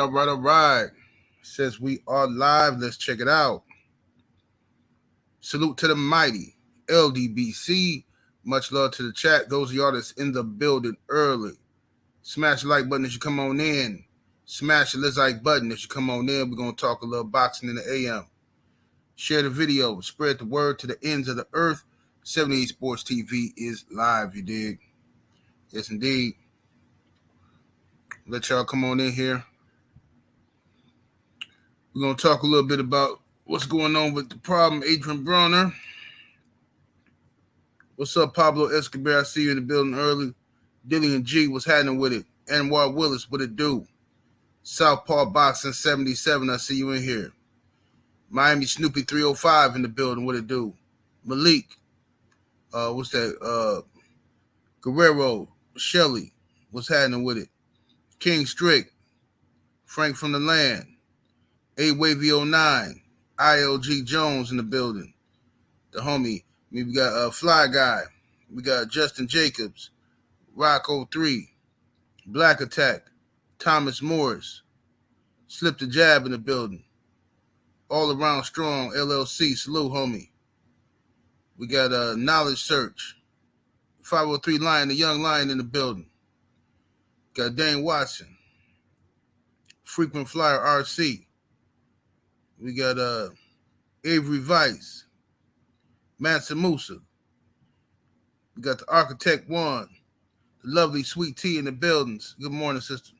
right. Says we are live. Let's check it out. Salute to the mighty LDBC. Much love to the chat. Those of y'all that's in the building early. Smash the like button as you come on in. Smash the like button as you come on in. We're going to talk a little boxing in the AM. Share the video. Spread the word to the ends of the earth. 78 Sports TV is live, you dig? Yes, indeed. Let y'all come on in here. We're going to talk a little bit about what's going on with the problem, Adrien Broner. What's up, Pablo Escobar? I see you in the building early. Dillian G, what's happening with it? Anwar Willis, what it do? Southpaw Boxing 77, I see you in here. Miami Snoopy 305 in the building, what it do? Malik, what's that? Guerrero, Shelly, what's happening with it? King Strick, Frank from the Land, A-Wavy09, ILG Jones in the building. The homie. We got Fly Guy. We got Justin Jacobs, Rocco 3, Black Attack, Thomas Morris, Slip the Jab in the building. All Around Strong, LLC, salute, homie. We got Knowledge Search, 503 Lion, the Young Lion in the building. Got Dane Watson, Frequent Flyer RC. We got Avery Vice, Mansa Musa. We got the Architect One, the lovely Sweet Tea in the buildings. Good morning, sister.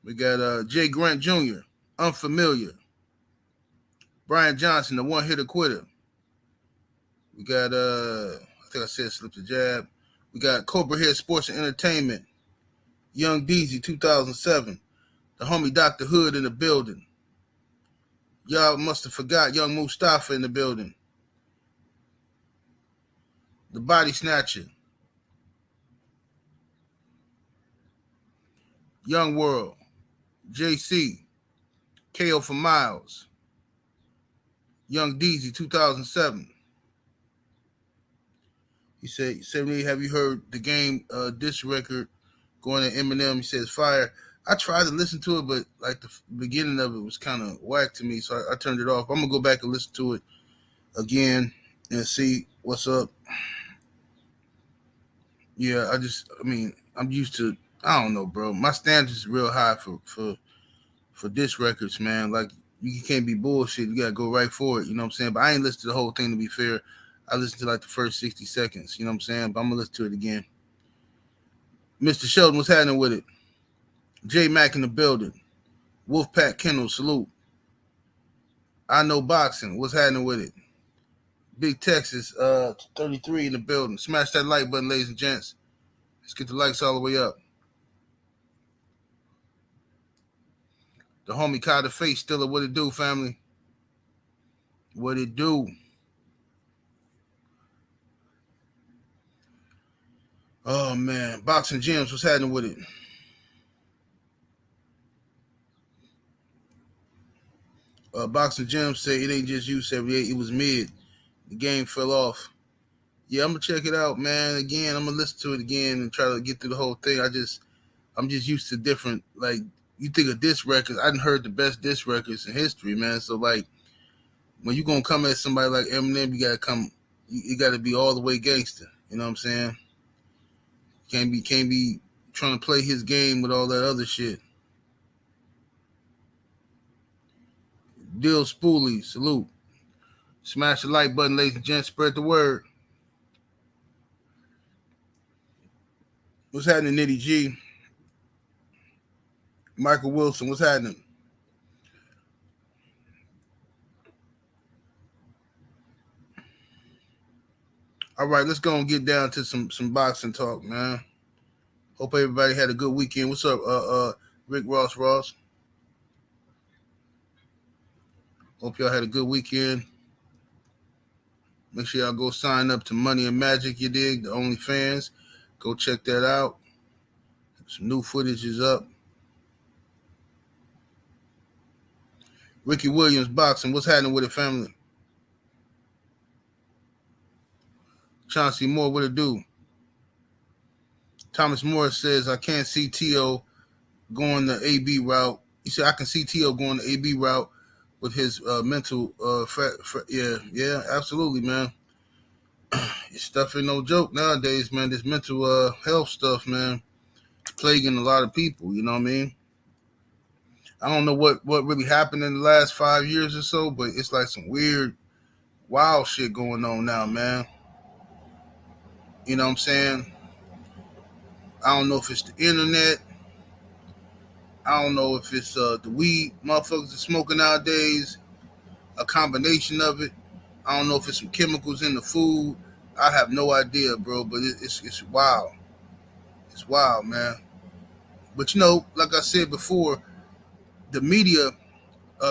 We got Jay Grant Jr., Unfamiliar. Brian Johnson, the one-hitter quitter. We got, I think I said Slip the Jab. We got Cobra Head Sports and Entertainment. Young Deezy, 2007. The homie Dr. Hood in the building. Y'all must have forgot Young Mustafa in the building. The Body Snatcher. Young World. JC. KO for Miles. Young Deezy, 2007. He said, 78, have you heard the game diss record going to Eminem? He says, fire. I tried to listen to it, but like the beginning of it was kind of whack to me, so I turned it off. I'm going to go back and listen to it again and see what's up. Yeah, I'm used to, I don't know, bro. My standards is real high for diss records, man. Like, you can't be bullshit. You got to go right for it, you know what I'm saying? But I ain't listened to the whole thing, to be fair. I listened to like the first 60 seconds, you know what I'm saying? But I'm going to listen to it again. Mr. Sheldon, what's happening with it? J Mac in the building. Wolfpack Kennel, salute. I Know Boxing, what's happening with it? Big Texas, 33 in the building. Smash that like button, ladies and gents. Let's get the likes all the way up. The homie Carter Face, still what it do, family? What it do? Oh, man. Boxing Gyms, what's happening with it? Boxing Gyms say it ain't just you, 78. It was mid. The game fell off. Yeah, I'm going to check it out, man. Again, I'm going to listen to it again and try to get through the whole thing. I'm just used to different, like, you think of diss records. I done heard the best diss records in history, man. So, like, when you going to come at somebody like Eminem, you got to be all the way gangster. You know what I'm saying? Can't be trying to play his game with all that other shit. Dill Spoolie, salute. Smash the like button, ladies and gents. Spread the word. What's happening, Nitty G? Michael Wilson, what's happening? All right, let's go and get down to some boxing talk, man. Hope everybody had a good weekend. What's up, Rick Ross? Hope y'all had a good weekend. Make sure y'all go sign up to Money and Magic, you dig? The OnlyFans. Go check that out. Some new footage is up. Ricky Williams boxing. What's happening with it, family? Chauncey Moore, what it do? Thomas Morris says, I can't see T.O. going the AB route. He said I can see Tio going the AB route with his mental. Yeah, absolutely, man. This stuff ain't no joke nowadays, man. This mental health stuff, man, it's plaguing a lot of people. You know what I mean? I don't know what really happened in the last 5 years or so, but it's like some weird, wild shit going on now, man. You know what I'm saying? I don't know if it's the internet. I don't know if it's the weed motherfuckers are smoking nowadays, a combination of it. I don't know if it's some chemicals in the food. I have no idea, bro, but it's wild. It's wild, man. But you know, like I said before, the media,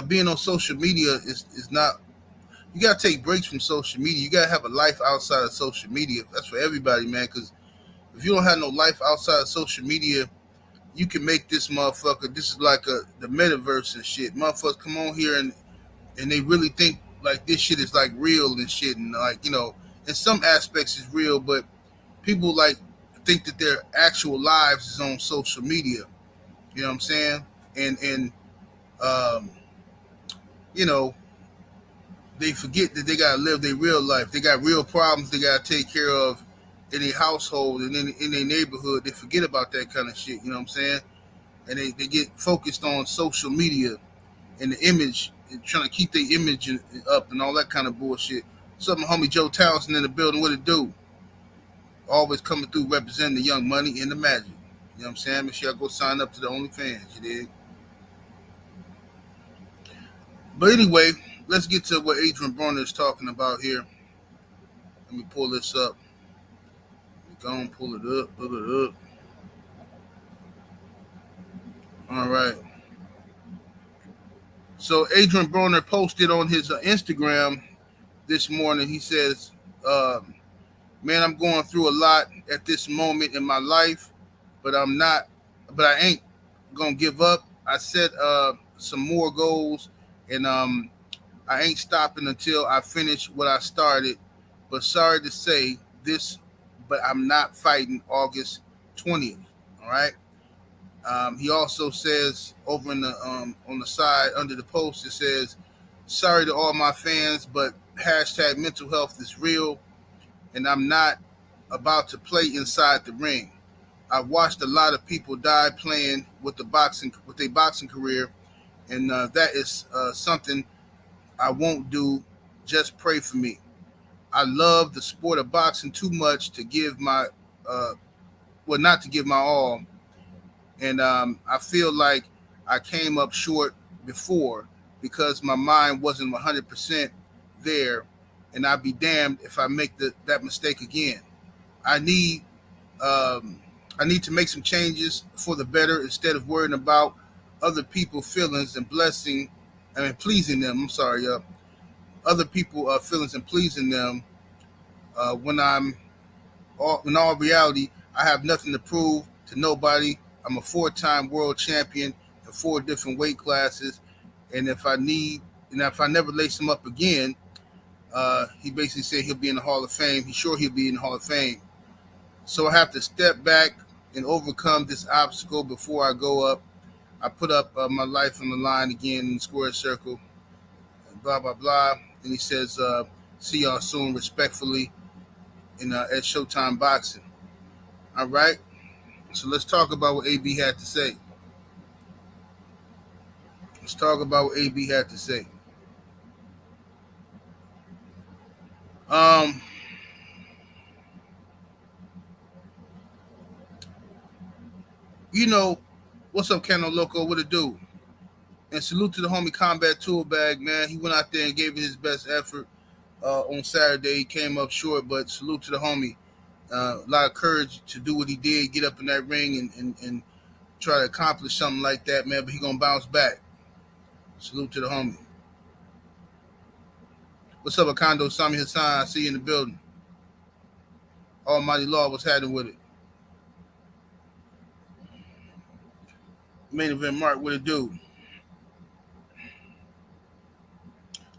being on social media is not. You gotta take breaks from social media. You gotta have a life outside of social media. That's for everybody, man. Because if you don't have no life outside of social media, you can make this motherfucker. This is like the metaverse and shit. Motherfuckers come on here and they really think like this shit is like real and shit, and like, you know, in some aspects it's real, but people like think that their actual lives is on social media. You know what I'm saying? And um, you know, they forget that they gotta live their real life. They got real problems they gotta take care of in their household and in their neighborhood. They forget about that kind of shit. You know what I'm saying? And they get focused on social media and the image and trying to keep their image up and all that kind of bullshit. What's up, my homie Joe Townsend in the building? What it do? Always coming through representing the young money and the magic. You know what I'm saying? Make sure y'all go sign up to the OnlyFans, you dig? But anyway, let's get to what Adrien Broner is talking about here. Let me pull this up. Go and pull it up, pull it up. All right. So Adrien Broner posted on his Instagram this morning. He says, "Man, I'm going through a lot at this moment in my life, but I ain't gonna give up. I set some more goals, and I ain't stopping until I finish what I started. But sorry to say this, but I'm not fighting August 20th. All right." He also says over in the on the side under the post, it says, "Sorry to all my fans, but hashtag mental health is real, and I'm not about to play inside the ring. I've watched a lot of people die playing with their boxing career, and that is something I won't do. Just pray for me. I love the sport of boxing too much to give my not to give my all, and I feel like I came up short before because my mind wasn't 100% there, and I'd be damned if I make that mistake again. I need um, I need to make some changes for the better instead of worrying about other people's feelings and pleasing them. I'm sorry, other people feelings and pleasing them when in all reality, I have nothing to prove to nobody. I'm a four-time world champion in four different weight classes, and if I never lace him up again, he basically said he'll be in the Hall of Fame. He's sure he'll be in the Hall of Fame. So I have to step back and overcome this obstacle before I go up. I put up my life on the line again in the square circle, and blah, blah, blah. And he says, see y'all soon, respectfully, at Showtime Boxing. All right? So let's talk about what AB had to say. Let's talk about what AB had to say. Um, you know, what's up, Cano Loco? What it do? And salute to the homie Combat Tool Bag, man. He went out there and gave it his best effort on Saturday. He came up short, but salute to the homie. A lot of courage to do what he did, get up in that ring and try to accomplish something like that, man. But he gonna bounce back. Salute to the homie. What's up, Akando Sami Hassan? I see you in the building. Almighty Law, what's happening with it? Main event Mark, what it do?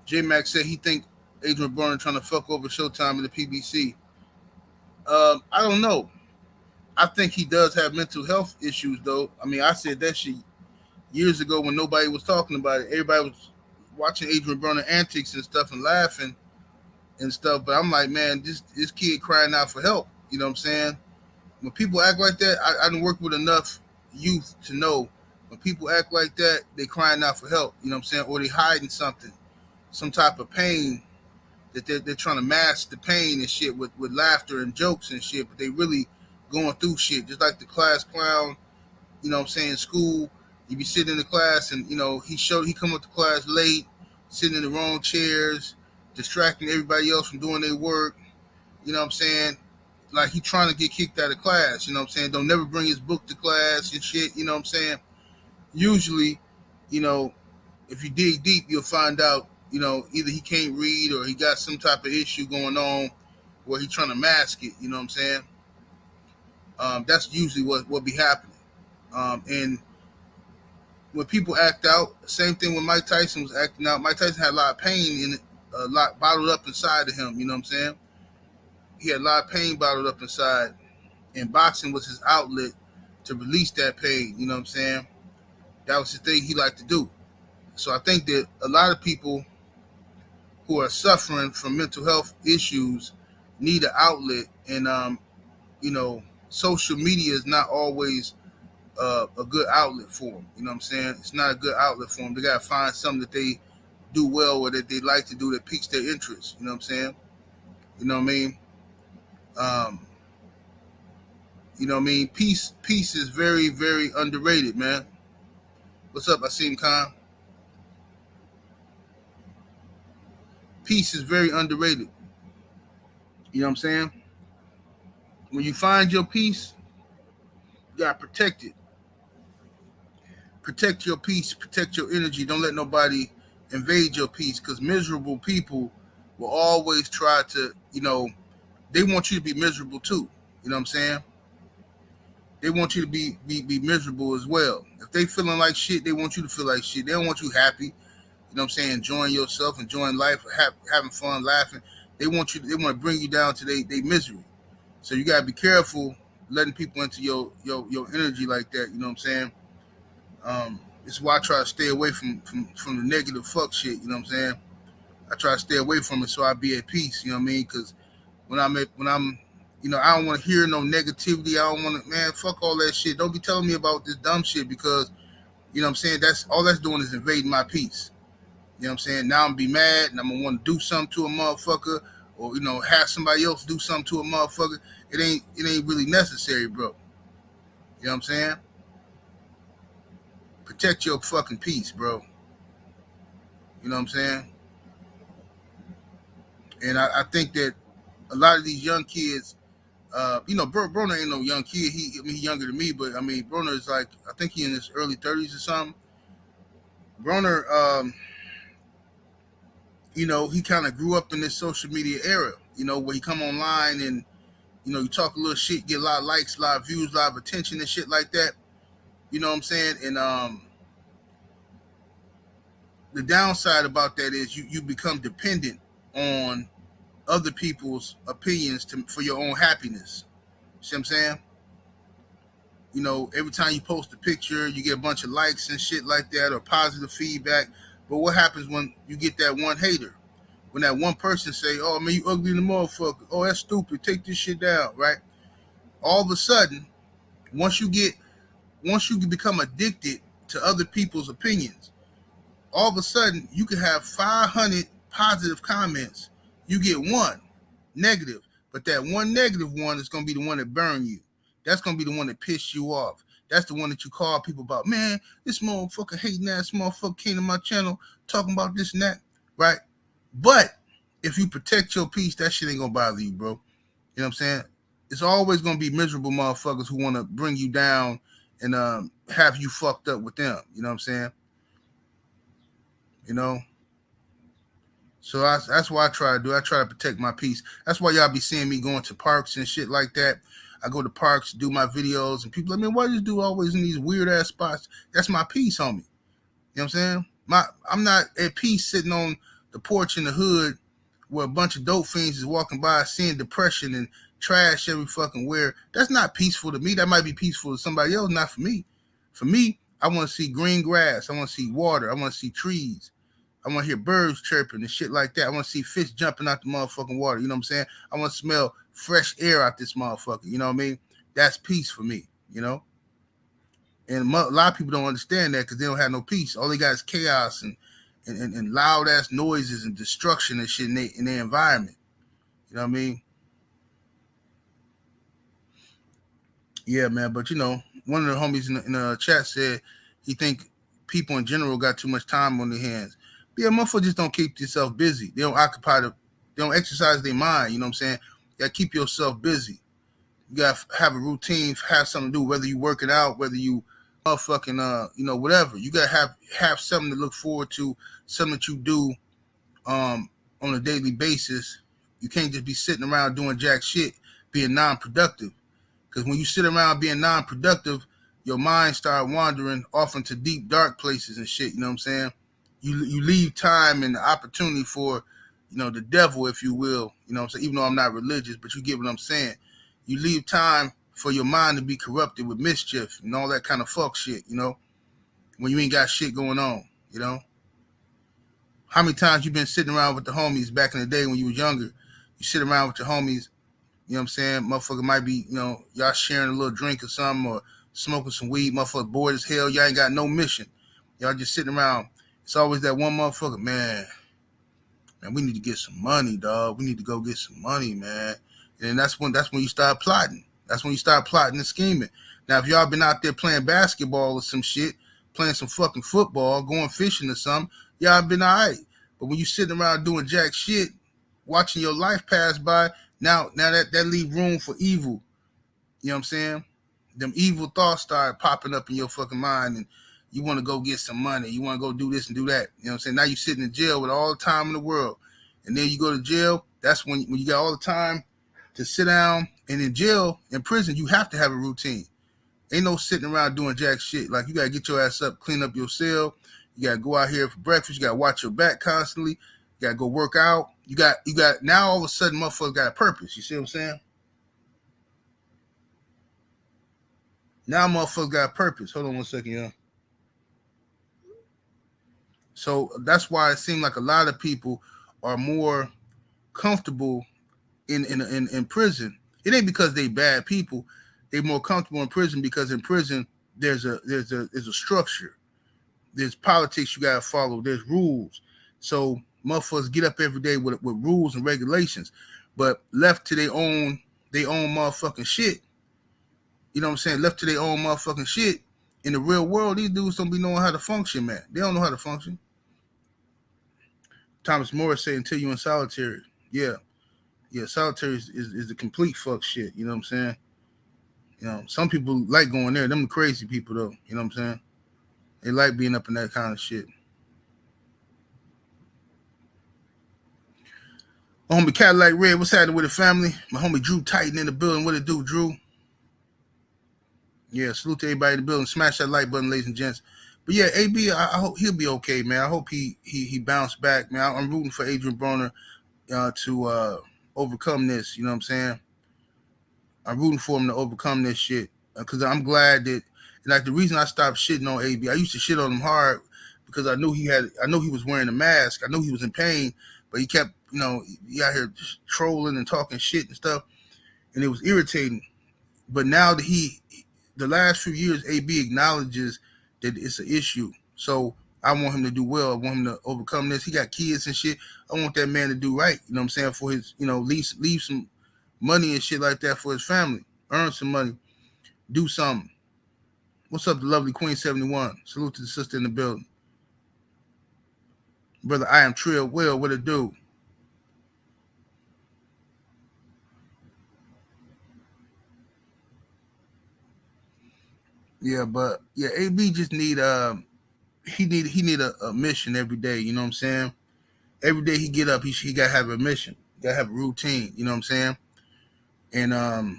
J Max said he think Adrien Broner trying to fuck over Showtime in the PBC. I don't know. I think he does have mental health issues, though. I mean, I said that shit years ago when nobody was talking about it. Everybody was watching Adrien Broner antics and stuff and laughing and stuff. But I'm like, man, this kid crying out for help. You know what I'm saying? When people act like that, I done worked with enough youth to know when people act like that, they crying out for help. You know what I'm saying? Or they hiding something, some type of pain that they're trying to mask the pain and shit with laughter and jokes and shit, but they really going through shit. Just like the class clown, you know what I'm saying, school, you be sitting in the class and, you know, he come up to class late, sitting in the wrong chairs, distracting everybody else from doing their work, you know what I'm saying? Like he trying to get kicked out of class, you know what I'm saying? Don't never bring his book to class and shit, you know what I'm saying? Usually, you know, if you dig deep, you'll find out, you know, either he can't read or he got some type of issue going on where he's trying to mask it, you know what I'm saying? That's usually what be happening. And when people act out, same thing when Mike Tyson was acting out. Mike Tyson had a lot of pain in it, a lot bottled up inside of him, you know what I'm saying? He had a lot of pain bottled up inside, and boxing was his outlet to release that pain, you know what I'm saying? That was the thing he liked to do. So I think that a lot of people who are suffering from mental health issues need an outlet, and you know, social media is not always a good outlet for them. You know what I'm saying? It's not a good outlet for them. They gotta find something that they do well or that they like to do that piques their interest. You know what I'm saying? You know what I mean? Um, you know what I mean? Peace is very, very underrated, man. What's up, Asim Khan? Peace is very underrated. You know what I'm saying? When you find your peace, you gotta protect it. Protect your peace, protect your energy. Don't let nobody invade your peace, because miserable people will always try to, you know, they want you to be miserable too. You know what I'm saying? They want you to be miserable as well. If they feeling like shit, they want you to feel like shit. They don't want you happy. You know what I'm saying? Enjoying yourself, enjoying life, having fun, laughing. They want to bring you down to their misery. So you gotta be careful letting people into your energy like that. You know what I'm saying? It's why I try to stay away from the negative fuck shit. You know what I'm saying? I try to stay away from it so I be at peace. You know what I mean? Because when I'm, you know, I don't want to hear no negativity. I don't want to, man, fuck all that shit. Don't be telling me about this dumb shit, because, you know what I'm saying, that's all that's doing is invading my peace. You know what I'm saying? Now I'm be mad and I'm gonna want to do something to a motherfucker, or, you know, have somebody else do something to a motherfucker. It ain't really necessary, bro. You know what I'm saying? Protect your fucking peace, bro. You know what I'm saying? And I think that a lot of these young kids, you know, Broner ain't no young kid. He's younger than me, but I mean, Broner is like, I think he in his early 30s or something. Broner, you know, he kind of grew up in this social media era, you know, where he come online and, you know, you talk a little shit, get a lot of likes, a lot of views, a lot of attention and shit like that. You know what I'm saying? And the downside about that is you become dependent on other people's opinions for your own happiness. See what I'm saying? You know, every time you post a picture, you get a bunch of likes and shit like that, or positive feedback. But what happens when you get that one hater? When that one person say, "Oh man, you ugly in the motherfucker. Oh, that's stupid. Take this shit down." Right? All of a sudden, once you become addicted to other people's opinions, all of a sudden you can have 500 positive comments. You get one negative, but that one negative one is going to be the one that burn you. That's going to be the one that piss you off. That's the one that you call people about. Man, this motherfucker hating ass motherfucker came to my channel talking about this and that, right? But if you protect your peace, that shit ain't going to bother you, bro. You know what I'm saying? It's always going to be miserable motherfuckers who want to bring you down and have you fucked up with them. You know what I'm saying? You know? So that's what I try to do. I try to protect my peace. That's why y'all be seeing me going to parks and shit like that. I go to parks, do my videos, and people like, man, why do you do always in these weird ass spots? That's my peace, homie. You know what I'm saying? I'm not at peace sitting on the porch in the hood where a bunch of dope fiends is walking by, seeing depression and trash every fucking where. That's not peaceful to me. That might be peaceful to somebody else, not for me. For me, I want to see green grass. I want to see water. I want to see trees. I want to hear birds chirping and shit like that. I want to see fish jumping out the motherfucking water. You know what I'm saying? I want to smell fresh air out this motherfucker. You know what I mean? That's peace for me, you know? And a lot of people don't understand that because they don't have no peace. All they got is chaos and loud ass noises and destruction and shit in their environment. You know what I mean? Yeah, man. But you know, one of the homies in the chat said he think people in general got too much time on their hands. But yeah, motherfuckers just don't keep yourself busy. They don't they don't exercise their mind. You know what I'm saying? You gotta keep yourself busy. You gotta have a routine, have something to do, whether you working out, whether you motherfucking you know, whatever. You gotta have something to look forward to, something that you do on a daily basis. You can't just be sitting around doing jack shit, being non-productive. Because when you sit around being non-productive, your mind start wandering off into deep, dark places and shit, you know what I'm saying? You leave time and the opportunity for, you know, the devil, if you will, you know what I'm saying? Even though I'm not religious, but you get what I'm saying. You leave time for your mind to be corrupted with mischief and all that kind of fuck shit, you know, when you ain't got shit going on, you know? How many times you been sitting around with the homies back in the day when you was younger? You sit around with your homies, you know what I'm saying? Motherfucker might be, you know, y'all sharing a little drink or something or smoking some weed. Motherfucker bored as hell. Y'all ain't got no mission. Y'all just sitting around. It's always that one motherfucker, man, we need to get some money, dog. We need to go get some money, man. And that's when you start plotting. That's when you start plotting and scheming. Now, if y'all been out there playing basketball or some shit, playing some fucking football, going fishing or something, y'all been all right. But when you sitting around doing jack shit, watching your life pass by, now that leave room for evil. You know what I'm saying? Them evil thoughts start popping up in your fucking mind and you want to go get some money. You want to go do this and do that. You know what I'm saying? Now you sitting in jail with all the time in the world. And then you go to jail. That's when you got all the time to sit down. And in jail, in prison, you have to have a routine. Ain't no sitting around doing jack shit. Like, you got to get your ass up, clean up your cell. You got to go out here for breakfast. You got to watch your back constantly. You got to go work out. You got now all of a sudden motherfuckers got a purpose. You see what I'm saying? Now motherfuckers got a purpose. Hold on one second, y'all. So that's why it seems like a lot of people are more comfortable in prison. It ain't because they bad people. They're more comfortable in prison because in prison there's a structure. There's politics you gotta follow. There's rules. So motherfuckers get up every day with rules and regulations, but left to their own motherfucking shit. You know what I'm saying? Left to their own motherfucking shit. In the real world, these dudes don't be knowing how to function, man. They don't know how to function. Thomas Morris said, until you in solitary. Yeah, solitary is the complete fuck shit. You know what I'm saying? You know, some people like going there. Them crazy people, though. You know what I'm saying? They like being up in that kind of shit. My homie Cadillac Red, what's happening with the family? My homie Drew Titan in the building. What it do, Drew? Yeah, salute to everybody in the building. Smash that like button, ladies and gents. But yeah, AB, I hope he'll be okay, man. I hope he bounced back, man. I'm rooting for Adrien Broner to overcome this. You know what I'm saying? I'm rooting for him to overcome this shit because I'm glad that, like, the reason I stopped shitting on AB, I used to shit on him hard because I knew he was wearing a mask. I knew he was in pain, but he kept, you know, he out here trolling and talking shit and stuff, and it was irritating. But now that the last few years, AB acknowledges that it's an issue. So I want him to do well. I want him to overcome this. He got kids and shit. I want that man to do right. You know what I'm saying? For his, you know, leave some money and shit like that for his family. Earn some money. Do something. What's up, the lovely Queen 71? Salute to the sister in the building. Brother, I am Trill Will. What it do? Yeah, but yeah, AB just need he need a mission every day. You know what I'm saying? Every day he get up, he gotta have a mission. He gotta have a routine. You know what I'm saying? And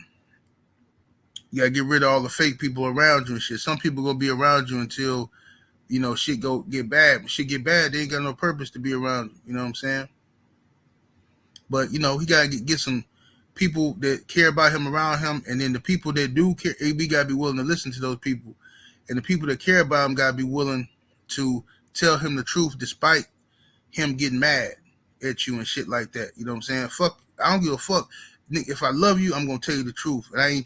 you gotta get rid of all the fake people around you and shit. Some people gonna be around you until, you know, shit get bad. When shit get bad, they ain't got no purpose to be around you. You know what I'm saying? But, he got to get some people that care about him around him. And then the people that do care, AB got to be willing to listen to those people. And the people that care about him got to be willing to tell him the truth despite him getting mad at you and shit like that. You know what I'm saying? Fuck, I don't give a fuck. If I love you, I'm going to tell you the truth. And I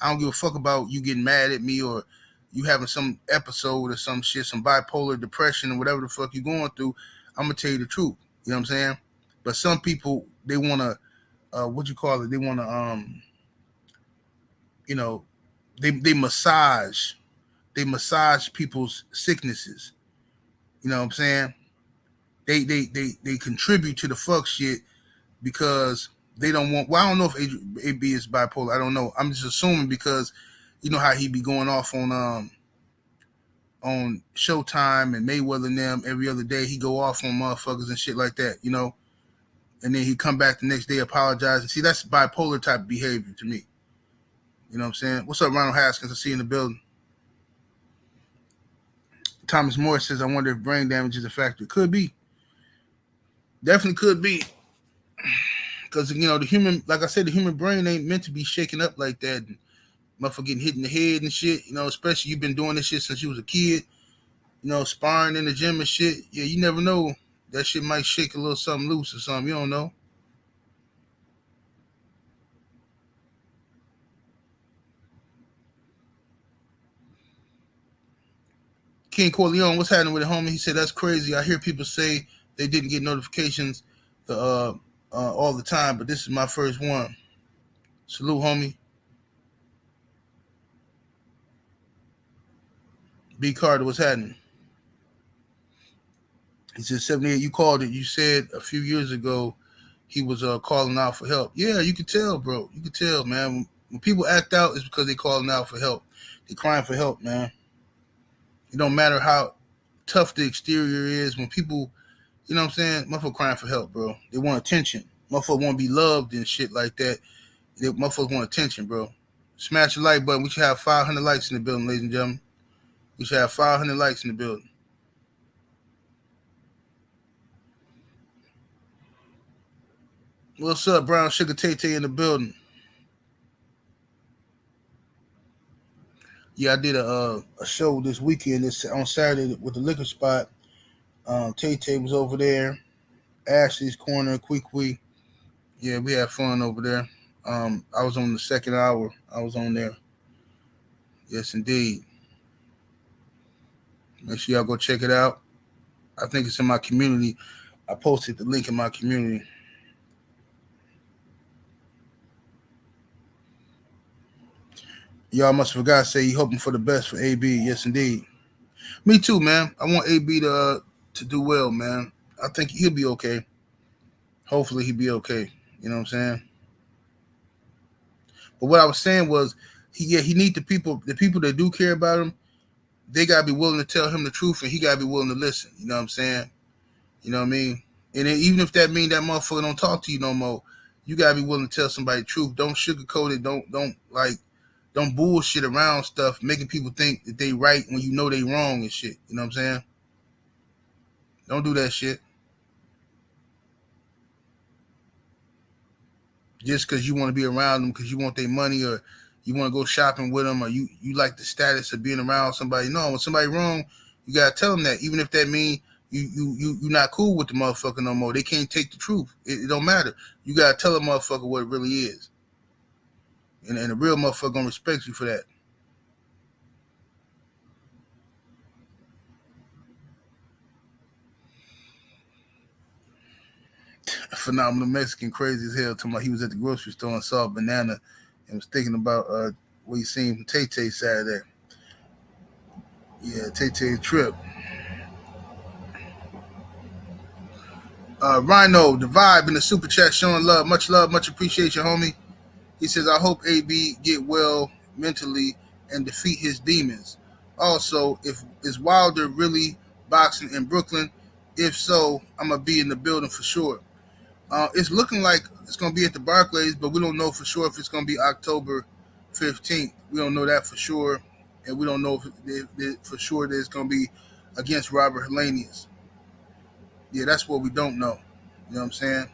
don't give a fuck about you getting mad at me or you having some episode or some shit, some bipolar depression or whatever the fuck you going through. I'm going to tell you the truth. You know what I'm saying? But some people, they want to, they want to, they massage people's sicknesses. You know what I'm saying? They contribute to the fuck shit because they don't want. Well, I don't know if AB is bipolar. I don't know. I'm just assuming because you know how he be going off on Showtime and Mayweather and them every other day. He go off on motherfuckers and shit like that, and then he come back the next day, apologize. And see, that's bipolar type of behavior to me. You know what I'm saying? What's up, Ronald Haskins? I see you in the building. Thomas Morris says, I wonder if brain damage is a factor. Could be. Definitely could be. Because, the human, like I said, the human brain ain't meant to be shaken up like that. And motherfucker getting hit in the head and shit, especially you've been doing this shit since you was a kid, sparring in the gym and shit. Yeah, you never know. That shit might shake a little something loose or something. You don't know. King Corleone, what's happening with it, homie? He said, that's crazy. I hear people say they didn't get notifications all the time, but this is my first one. Salute, homie. B. Carter, what's happening? He said, 78, you called it. You said a few years ago he was calling out for help. Yeah, you could tell, bro. You could tell, man. When people act out, it's because they calling out for help. They crying for help, man. It don't matter how tough the exterior is. When people, you know what I'm saying, motherfucker crying for help, bro. They want attention. Motherfucker want to be loved and shit like that. Motherfuckers want attention, bro. Smash the like button. We should have 500 likes in the building, ladies and gentlemen. We should have 500 likes in the building. What's up, Brown Sugar Tay in the building? Yeah, I did a show this weekend. On Saturday with the liquor spot. Tay was over there. Ashley's Corner, Queequee. Yeah, we had fun over there. I was on the second hour. I was on there. Yes, indeed. Make sure y'all go check it out. I think it's in my community. I posted the link in my community. Y'all must have forgot to say you hoping for the best for AB. Yes, indeed. Me too, man. I want AB to do well, man. I think he'll be okay. Hopefully he'll be okay. You know what I'm saying? But what I was saying was, he need the people that do care about him. They gotta be willing to tell him the truth, and he gotta be willing to listen. You know what I'm saying? You know what I mean? And then even if that means that motherfucker don't talk to you no more, you gotta be willing to tell somebody the truth. Don't sugarcoat it. Don't bullshit around stuff, making people think that they right when you know they wrong and shit. You know what I'm saying? Don't do that shit. Just because you want to be around them, because you want their money, or you want to go shopping with them, or you like the status of being around somebody. No, when somebody wrong, you gotta tell them that, even if that means you not cool with the motherfucker no more. They can't take the truth. It don't matter. You gotta tell the motherfucker what it really is, and a real motherfucker gonna respect you for that. A phenomenal Mexican, crazy as hell. Talking about he was at the grocery store and saw a banana and was thinking about what he seen from Tay Saturday. Yeah, Tay trip. Rhino, the vibe in the super chat showing love, much appreciation, homie. He says, I hope AB get well mentally and defeat his demons. Also, if is Wilder really boxing in Brooklyn? If so, I'm gonna be in the building for sure. It's looking like it's gonna be at the Barclays, but we don't know for sure if it's gonna be October 15th. We don't know that for sure, and we don't know if for sure that it's gonna be against Robert Helenius. Yeah, that's what we don't know. You know what I'm saying?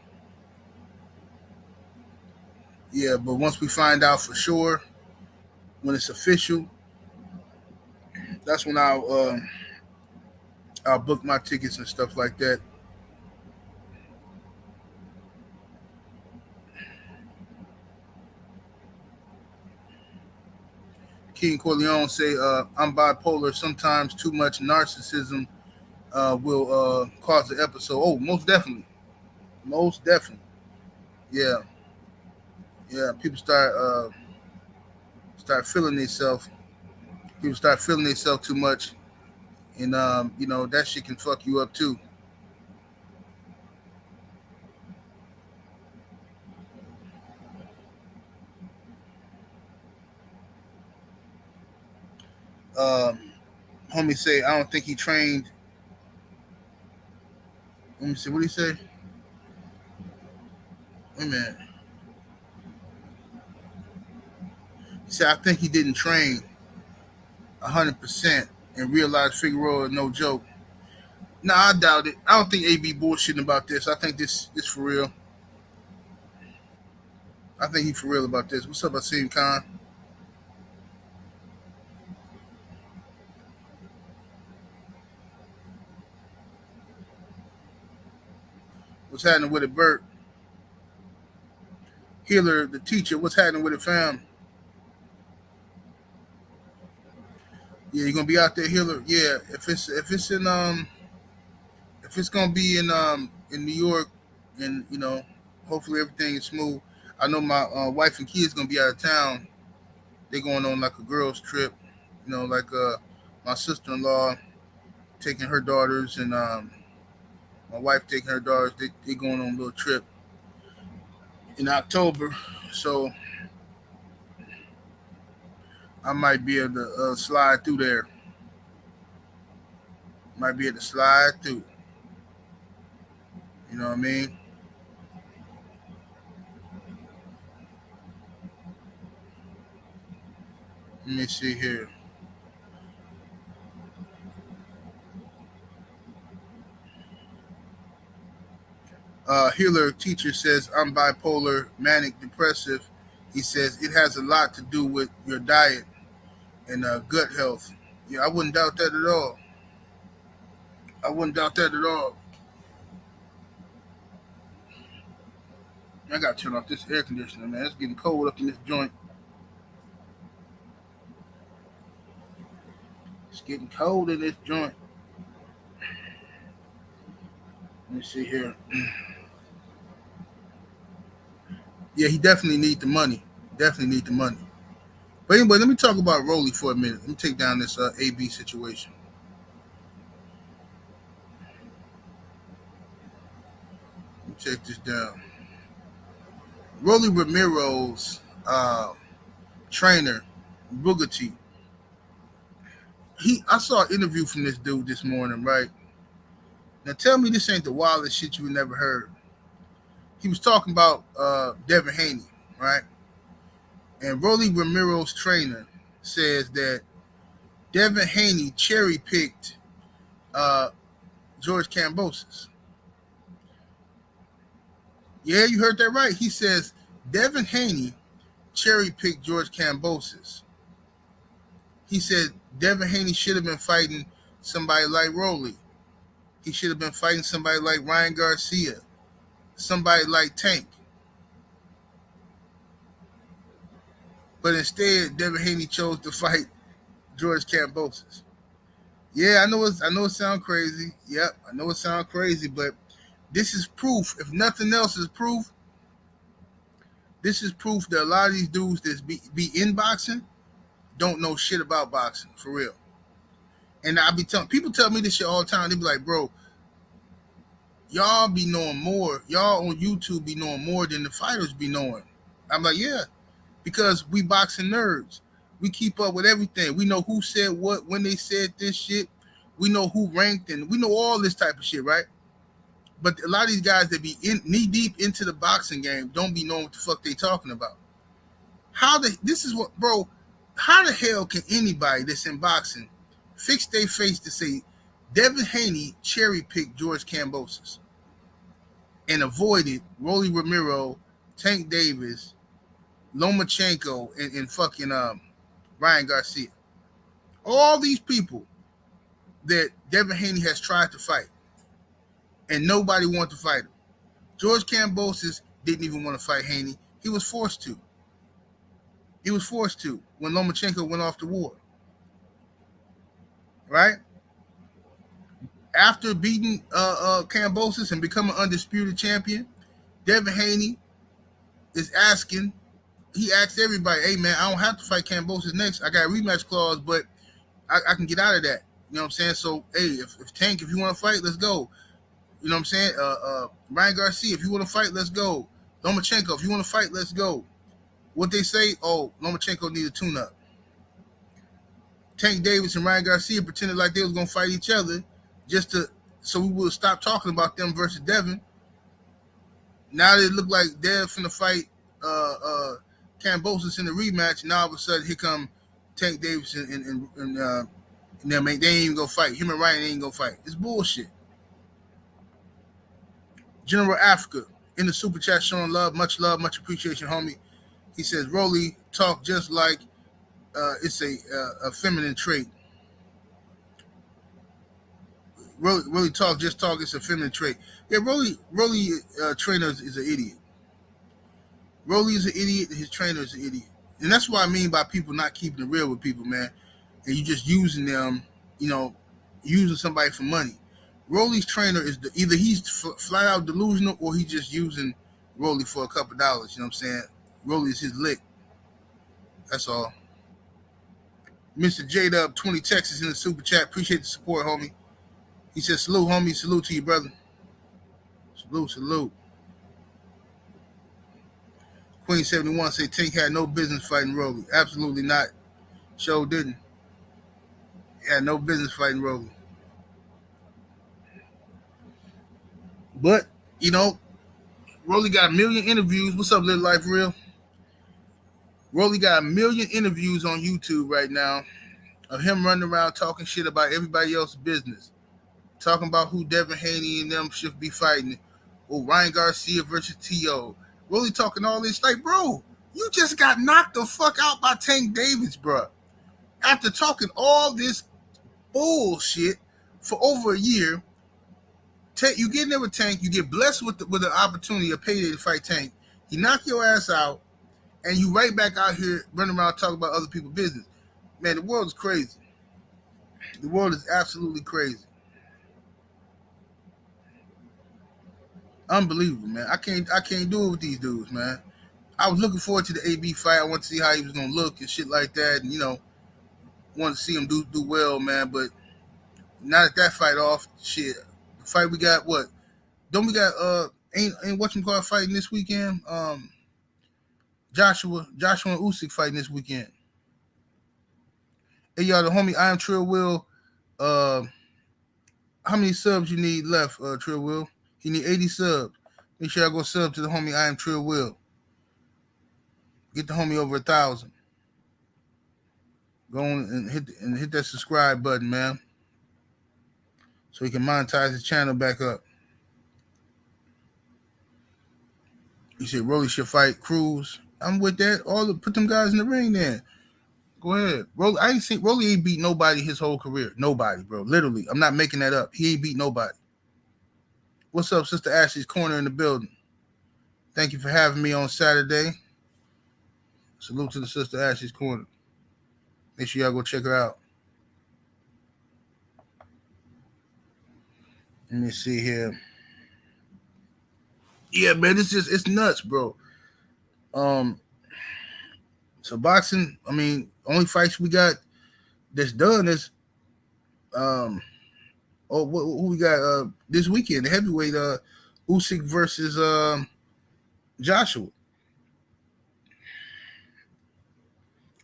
Yeah, but once we find out for sure, when it's official, that's when I'll book my tickets and stuff like that. King Corleone say, I'm bipolar. Sometimes too much narcissism will cause the episode. Oh, most definitely. Most definitely. Yeah. Yeah. People start feeling themselves. People start feeling themselves too much. And, that shit can fuck you up too. Um, Homie say, I don't think he trained. Let me see. What did he say? Wait a minute. He said, I think he didn't train 100% and realized Figueroa no joke. Nah, I doubt it. I don't think AB bullshitting about this. I think this is for real. I think he for real about this. What's up, Asim Khan? What's happening with it, Bert? Healer, the teacher. What's happening with it, fam? Yeah, you gonna be out there, Healer? Yeah. If it's gonna be in New York, and hopefully everything is smooth. I know my wife and kids gonna be out of town. They going on like a girls trip. Like my sister-in-law taking her daughters and my wife taking her daughters. They going on a little trip in October. So I might be able to slide through there. Might be able to slide through. You know what I mean? Let me see here. Healer teacher says I'm bipolar, manic depressive. He says it has a lot to do with your diet and gut health. Yeah, I wouldn't doubt that at all. I wouldn't doubt that at all. I gotta turn off this air conditioner, man. It's getting cold up in this joint. It's getting cold in this joint. Let me see here. Yeah, he definitely need the money. Definitely need the money. But anyway, let me talk about Rolly for a minute. Let me take down this AB situation. Let me take this down. Rolly Ramiro's trainer, Bugatti. I saw an interview from this dude this morning, right? Now tell me this ain't the wildest shit you never heard. He was talking about Devin Haney, right? And Rolly Ramiro's trainer says that Devin Haney cherry picked uh, George Kambosos. Yeah, you heard that right. He says Devin Haney cherry picked George Kambosos. He said Devin Haney should have been fighting somebody like Rolly. He should have been fighting somebody like Ryan Garcia, somebody like Tank. But instead, Devin Haney chose to fight George Kambosos. Yeah, I know it sounds crazy. Yep, I know it sounds crazy, but this is proof. If nothing else is proof, this is proof that a lot of these dudes that be in boxing don't know shit about boxing for real. And I be telling people tell me this shit all the time. They be like, bro, y'all be knowing more. Y'all on YouTube be knowing more than the fighters be knowing. I'm like, yeah, because we boxing nerds. We keep up with everything. We know who said what when they said this shit. We know who ranked and we know all this type of shit, right? But a lot of these guys that be knee deep into the boxing game don't be knowing what the fuck they talking about. This is what, bro, how the hell can anybody that's in boxing fix their face to say Devin Haney cherry picked George Kambosos and avoided Rolly Ramiro, Tank Davis, Lomachenko, and fucking Ryan Garcia. All these people that Devin Haney has tried to fight, and nobody wanted to fight him. George Kambosos didn't even want to fight Haney. He was forced to. He was forced to when Lomachenko went off to war. Right? After beating Kambosos and becoming undisputed champion, Devin Haney is asking, he asked everybody, hey, man, I don't have to fight Kambosos next. I got a rematch clause, but I can get out of that. You know what I'm saying? So, hey, if Tank, if you want to fight, let's go. You know what I'm saying? Ryan Garcia, if you want to fight, let's go. Lomachenko, if you want to fight, let's go. What they say, oh, Lomachenko need a tune-up. Tank Davis and Ryan Garcia pretended like they was going to fight each other so we would stop talking about them versus Devin. Now they look like they're finna fight Kambosos in the rematch. Now all of a sudden, here come Tank Davis and them. They ain't even go fight. Him and Ryan ain't go fight. It's bullshit. General Africa in the super chat showing love, much appreciation, homie. He says, Rolly talk just like it's a feminine trait. Rolly talk, just talk, it's a feminine trait. Yeah, Rolly trainer is an idiot. Rolly is an idiot, and his trainer is an idiot. And that's what I mean by people not keeping it real with people, man. And you just using them, using somebody for money. Rolly's trainer is either he's flat out delusional or he's just using Rolly for a couple dollars. You know what I'm saying? Rolly is his lick. That's all. Mr. J-Dub, 20 Texas in the super chat. Appreciate the support, homie. He says, salute, homie. Salute to you, brother. Salute. Queen 71 say Tank had no business fighting Rolly. Absolutely not. Show didn't. He had no business fighting Rolly. But, Rolly got 1 million interviews. What's up, Little Life Real? Rolly got 1 million interviews on YouTube right now of him running around talking shit about everybody else's business. Talking about who Devin Haney and them should be fighting. Or Ryan Garcia versus T.O. Rolly talking all this. Like, bro, you just got knocked the fuck out by Tank Davis, bro. After talking all this bullshit for over a year, you get in there with Tank, you get blessed with an opportunity, a payday to fight Tank. He knock your ass out, and you right back out here running around talking about other people's business. Man, the world is crazy. The world is absolutely crazy. Unbelievable, man. I can't do it with these dudes, man. I was looking forward to the AB fight. I wanted to see how he was gonna look and shit like that, and wanted to see him do well, man. But now that fight off, shit. The fight we got, what? Don't we got ain't whatchamacallit fighting this weekend? Joshua and Usyk fighting this weekend. Hey y'all, the homie I am Trill Will. How many subs you need left, Trill Will? He need 80 subs. Make sure I go sub to the homie I am Trill Will. Get the homie over 1,000. Go on and hit that subscribe button, man. So he can monetize his channel back up. You said Rolly should fight Cruz. I'm with that. Put them guys in the ring then. Go ahead. Rolly ain't beat nobody his whole career. Nobody, bro. Literally. I'm not making that up. He ain't beat nobody. What's up, Sister Ashley's Corner in the building? Thank you for having me on Saturday. Salute to the Sister Ashley's Corner. Make sure y'all go check her out. Let me see here. Yeah, man, it's nuts, bro. So boxing, I mean, only fights we got that's done is who we got this weekend, the heavyweight Usyk versus Joshua.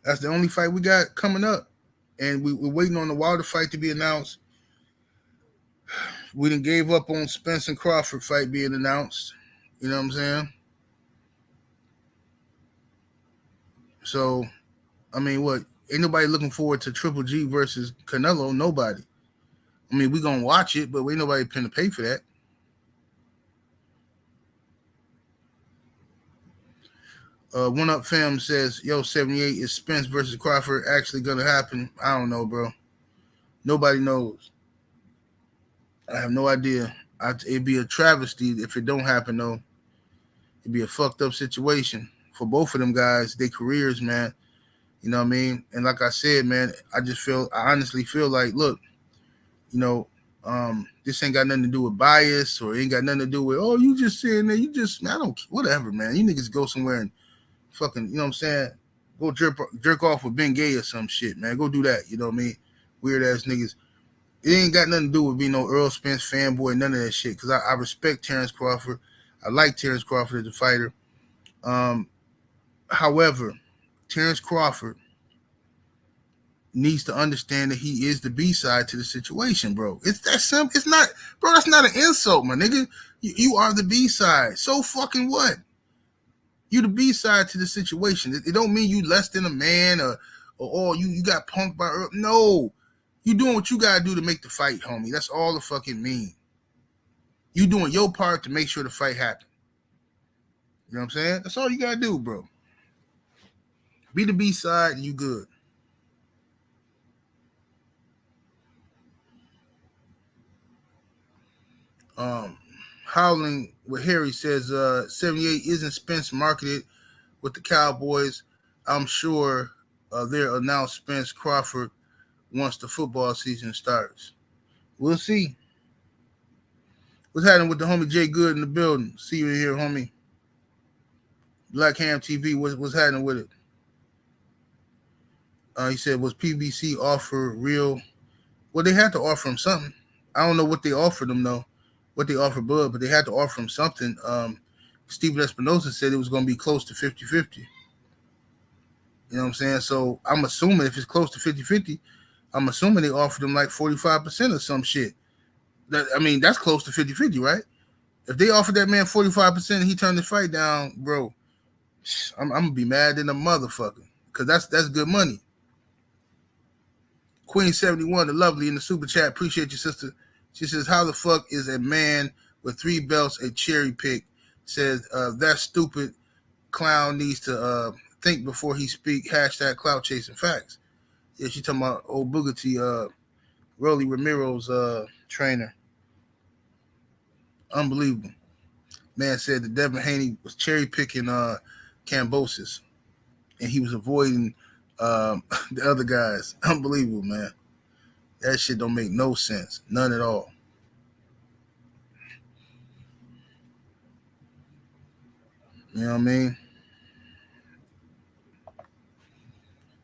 That's the only fight we got coming up. And we're waiting on the Wilder fight to be announced. We done gave up on Spence and Crawford fight being announced. You know what I'm saying? So, I mean, what? Ain't nobody looking forward to Triple G versus Canelo. Nobody. I mean, we going to watch it, but ain't nobody going to pay for that. One Up Fam says, yo, 78, is Spence versus Crawford actually going to happen? I don't know, bro. Nobody knows. I have no idea. It'd be a travesty if it don't happen, though. It'd be a fucked up situation for both of them guys, their careers, man. You know what I mean? And like I said, man, I honestly feel like, look, you know, this ain't got nothing to do with bias or ain't got nothing to do with, oh, you just sitting there, I don't, whatever, man. You niggas go somewhere and fucking, you know what I'm saying? Go jerk off with Ben Gay or some shit, man. Go do that, you know what I mean? Weird ass niggas. It ain't got nothing to do with being no Earl Spence fanboy, none of that shit. Because I respect Terrence Crawford. I like Terrence Crawford as a fighter. However, Terrence Crawford needs to understand that he is the B-side to the situation, bro. It's that simple. It's not, bro, that's not an insult, my nigga. You are the B-side. So fucking what? You the B-side to the situation. It don't mean you less than a man or you got punked by Earl. No. You doing what you gotta do to make the fight, homie. That's all the fucking mean. You doing your part to make sure the fight happens. You know what I'm saying? That's all you gotta do, bro. Be the B-side and you good. Howling with Harry says 78 isn't Spence marketed with the Cowboys. I'm sure they'll announce Spence Crawford once the football season starts. We'll see. What's happening with the homie Jay Good in the building? See you here, homie. Black Ham TV, what's happening with it? He said, was PBC offer real? Well, they had to offer him something. I don't know what they offered him, though. What they offered Bud, but they had to offer him something. Steven Espinosa said it was going to be close to 50-50. You know what I'm saying? So I'm assuming if it's close to 50-50, I'm assuming they offered him like 45% or some shit. That's close to 50-50, right? If they offered that man 45% and he turned the fight down, bro, I'm going to be mad than a motherfucker because that's good money. Queen 71, the lovely in the super chat. Appreciate you, sister. She says, how the fuck is a man with 3 belts a cherry pick? Says, that stupid clown needs to think before he speak. Hashtag clout chasing facts. Yeah, she talking about old Bugatti, Rolly Ramiro's trainer. Unbelievable. Man said that Devin Haney was cherry picking Cambosis, and he was avoiding the other guys. Unbelievable, man. That shit don't make no sense. None at all. You know what I mean?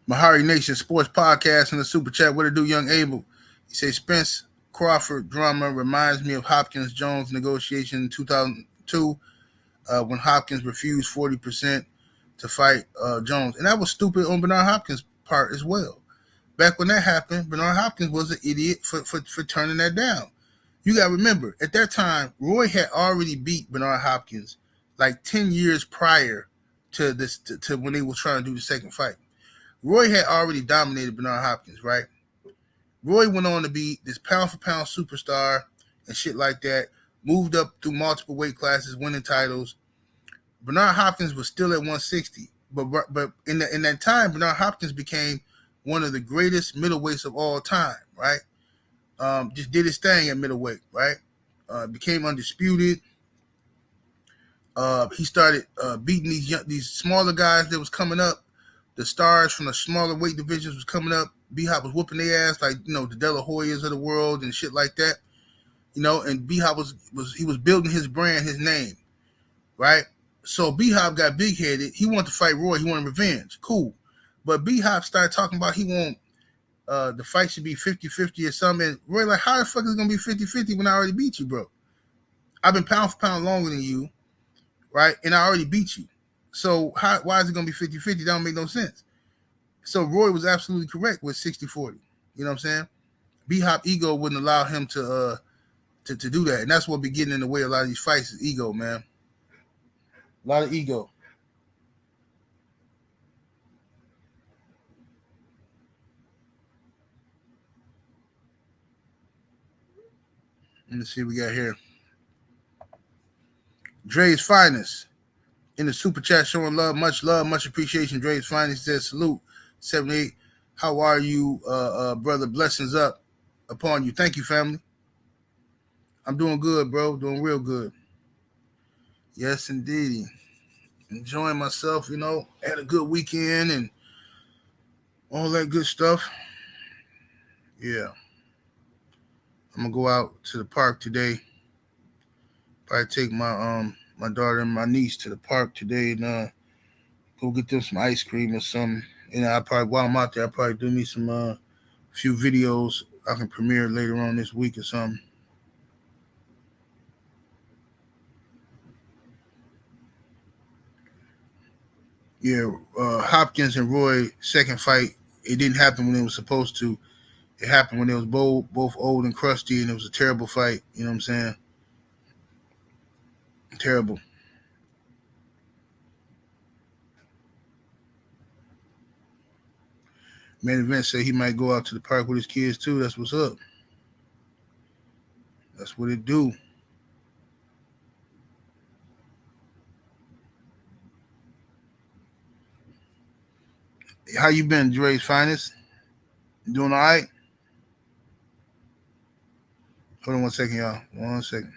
Mahari Nation Sports Podcast in the Super Chat. What it do, Young Abel? He says, Spence Crawford drama reminds me of Hopkins-Jones negotiation in 2002 when Hopkins refused 40% to fight Jones. And that was stupid on Bernard Hopkins' part as well. Back when that happened, Bernard Hopkins was an idiot for turning that down. You got to remember, at that time, Roy had already beat Bernard Hopkins like 10 years prior to this to when they were trying to do the second fight. Roy had already dominated Bernard Hopkins, right? Roy went on to be this pound-for-pound superstar and shit like that, moved up through multiple weight classes, winning titles. Bernard Hopkins was still at 160, but in that time, Bernard Hopkins became one of the greatest middleweights of all time, right? Just did his thing at middleweight, right? Became undisputed. He started beating these smaller guys that was coming up. The stars from the smaller weight divisions was coming up. B-Hop was whooping their ass, like, you know, the De La Hoyas of the world and shit like that. You know, and B-Hop was building his brand, his name, right? So B-Hop got big-headed. He wanted to fight Roy. He wanted revenge. Cool. But B-Hop started talking about he want the fight should be 50-50 or something. And Roy like, how the fuck is it going to be 50-50 when I already beat you, bro? I've been pound for pound longer than you, right? And I already beat you. So why is it going to be 50-50? That don't make no sense. So Roy was absolutely correct with 60-40. You know what I'm saying? B-Hop ego wouldn't allow him to do that. And that's what be getting in the way of a lot of these fights is ego, man. A lot of ego. Let me see what we got here. Dre's Finest. in the super chat showing love, much appreciation. Dre's Finest says salute. 78. How are you, brother? Blessings up upon you. Thank you, family. I'm doing good, bro. Doing real good. Yes, indeed. Enjoying myself, had a good weekend and all that good stuff. Yeah. I'm gonna go out to the park today. Probably take my daughter and my niece to the park today and go get them some ice cream or something. And while I'm out there, I'll probably do me some few videos I can premiere later on this week or something. Yeah, Hopkins and Roy second fight, it didn't happen when it was supposed to. It happened when they was both old and crusty, and it was a terrible fight. You know what I'm saying? Terrible. Main Event said he might go out to the park with his kids too. That's what's up. That's what it do. How you been, Dre's Finest? Doing all right? Hold on 1 second, y'all. 1 second.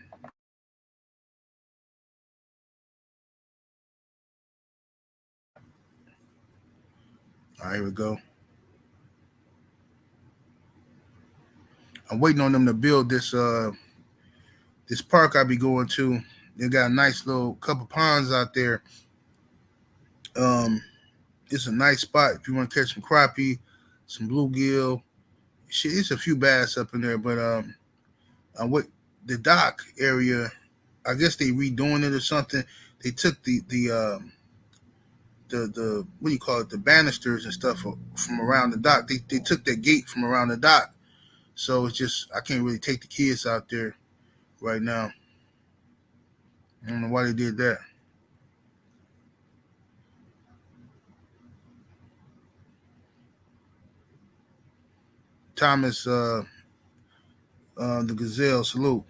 All right, here we go. I'm waiting on them to build this park I be going to. They got a nice little couple ponds out there. It's a nice spot if you want to catch some crappie, some bluegill. Shit, it's a few bass up in there, but what the dock area, I guess they redoing it or something. They took the what do you call it, the banisters and stuff from around the dock. They took that gate from around the dock, so it's just I can't really take the kids out there right now. I don't know why they did that. Thomas, the Gazelle, salute.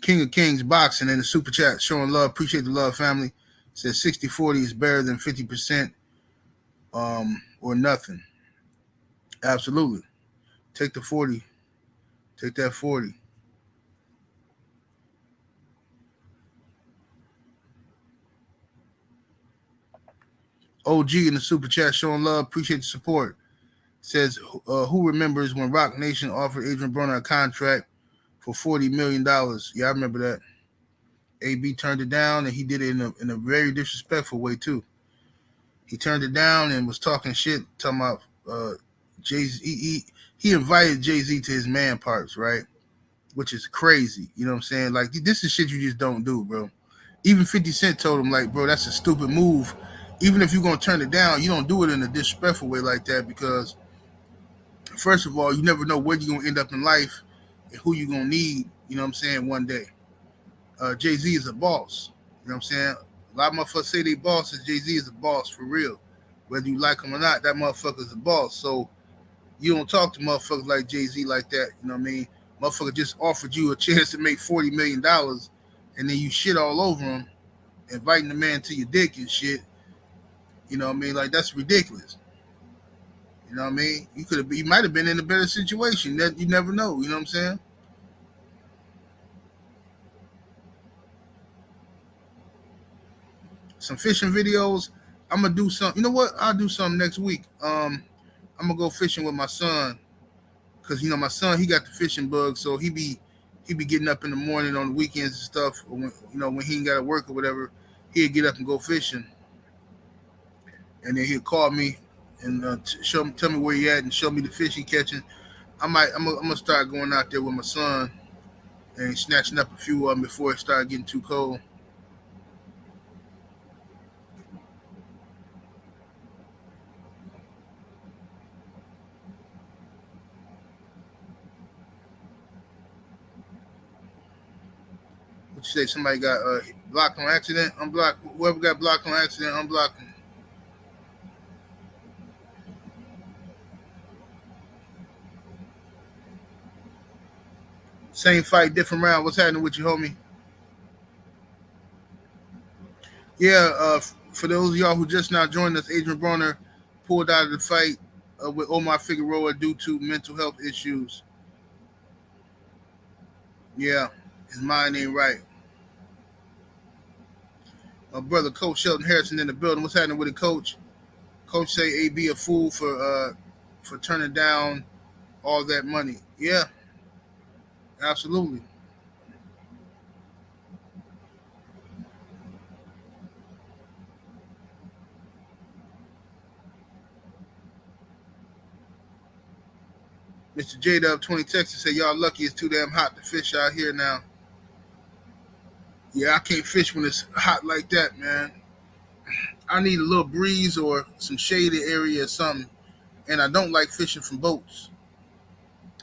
King of Kings Boxing in the super chat showing love. Appreciate the love, family. Says 60-40 is better than 50% or nothing. Absolutely. Take the 40. Take that 40. OG in the super chat showing love. Appreciate the support. Says, who remembers when Rock Nation offered Adrien Broner a contract for $40 million? Yeah, I remember that. AB turned it down, and he did it in a very disrespectful way, too. He turned it down and was talking shit, talking about Jay-Z. He invited Jay-Z to his man parts, right? Which is crazy. You know what I'm saying? Like, this is shit you just don't do, bro. Even 50 Cent told him, like, bro, that's a stupid move. Even if you're going to turn it down, you don't do it in a disrespectful way like that because, first of all, you never know where you're going to end up in life and who you're going to need, you know what I'm saying, one day. Jay-Z is a boss. You know what I'm saying? A lot of motherfuckers say they bosses. Jay-Z is a boss for real. Whether you like him or not, that motherfucker's a boss. So you don't talk to motherfuckers like Jay-Z like that. You know what I mean? Motherfucker just offered you a chance to make $40 million and then you shit all over him, inviting the man to your dick and shit. You know what I mean? Like, that's ridiculous. You know what I mean? You might have been in a better situation. That you never know. You know what I'm saying? Some fishing videos. I'm gonna do some. You know what? I'll do something next week. I'm gonna go fishing with my son because my son he got the fishing bug, so he be getting up in the morning on the weekends and stuff. Or when he ain't got to work or whatever, he'd get up and go fishing, and then he'll call me and tell me where he at and show me the fish he catching. I'm gonna start going out there with my son and snatching up a few of them before it start getting too cold. What you say? Somebody got blocked on accident? Unblock. Whoever got blocked on accident, unblock them. Same fight, different round. What's happening with you, homie? Yeah, for those of y'all who just now joined us, Adrien Broner pulled out of the fight with OMAR Figueroa due to mental health issues. Yeah, his mind ain't right. My brother, Coach Shelton Harrison, in the building. What's happening with it, Coach? Coach say AB a fool for turning down all that money. Yeah, absolutely. Mr. J Dub 20 Texas said y'all lucky it's too damn hot to fish out here now. Yeah, I can't fish when it's hot like that, man. I need a little breeze or some shaded area or something. And I don't like fishing from boats.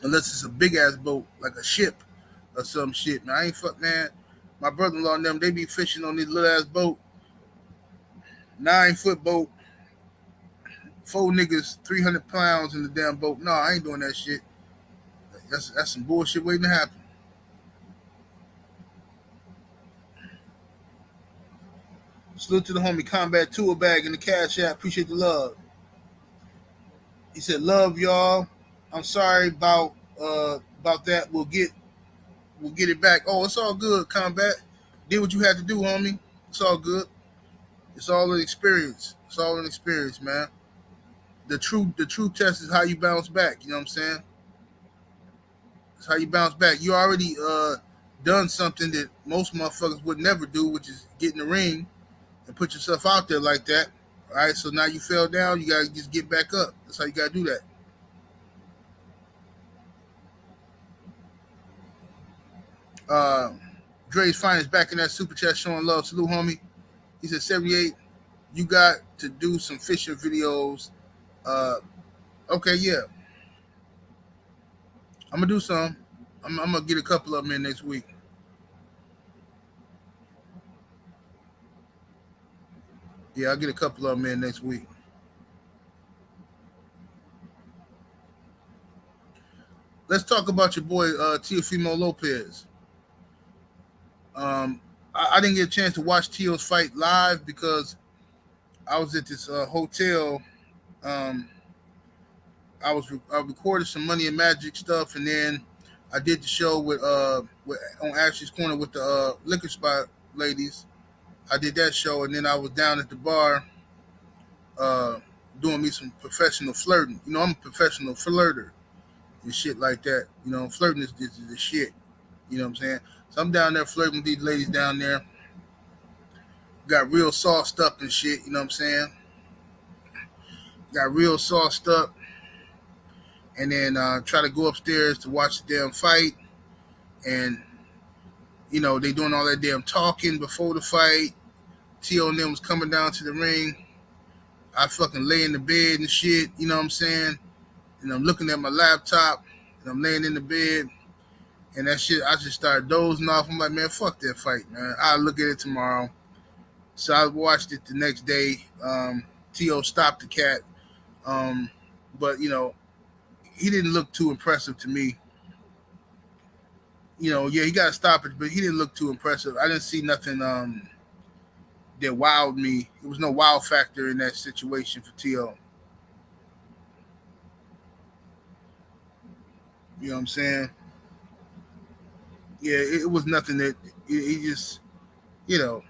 Unless it's a big ass boat, like a ship or some shit. Man, I ain't fuck, man. My brother-in-law and them, they be fishing on this little ass boat. 9-foot boat. 4 niggas, 300 pounds in the damn boat. No, I ain't doing that shit. That's some bullshit waiting to happen. Salute to the homie Combat Tour Bag in the Cash App. Appreciate the love. He said, "Love y'all. I'm sorry about that. We'll get it back. Oh, it's all good, Combat. Did what you had to do, homie. It's all good. It's all an experience. It's all an experience, man. The true test is how you bounce back. You know what I'm saying? It's how you bounce back. You already done something that most motherfuckers would never do, which is get in the ring and put yourself out there like that. All right, so now you fell down. You gotta just get back up. That's how you gotta do that." Dre's Finest back in that super chat showing love. Salute, homie. He said 78. You got to do some fishing videos. Okay, yeah. I'm gonna do some. I'm gonna get a couple of them in next week. Yeah, I'll get a couple of them in next week. Let's talk about your boy Teofimo Lopez. I didn't get a chance to watch Teo's fight live because I was at this hotel. I recorded some Money and Magic stuff, and then I did the show with on Ashley's Corner with the liquor spot ladies. I did that show, and then I was down at the bar doing me some professional flirting. You know, I'm a professional flirter and shit like that. You know, flirting is the shit. You know what I'm saying? So I'm down there flirting with these ladies down there. Got real sauced up and shit. You know what I'm saying? Got real sauced up. And then try to go upstairs to watch the damn fight. And, you know, they doing all that damn talking before the fight. T.O. and them was coming down to the ring. I fucking lay in the bed and shit. You know what I'm saying? And I'm looking at my laptop. And I'm laying in the bed. And that shit, I just started dozing off. I'm like, man, fuck that fight, man. I'll look at it tomorrow. So I watched it the next day. T.O. stopped the cat. But, you know, he didn't look too impressive to me. You know, yeah, he got to stop it, but he didn't look too impressive. I didn't see nothing that wowed me. There was no wow factor in that situation for T.O. You know what I'm saying? Yeah, it was nothing that he just, you know,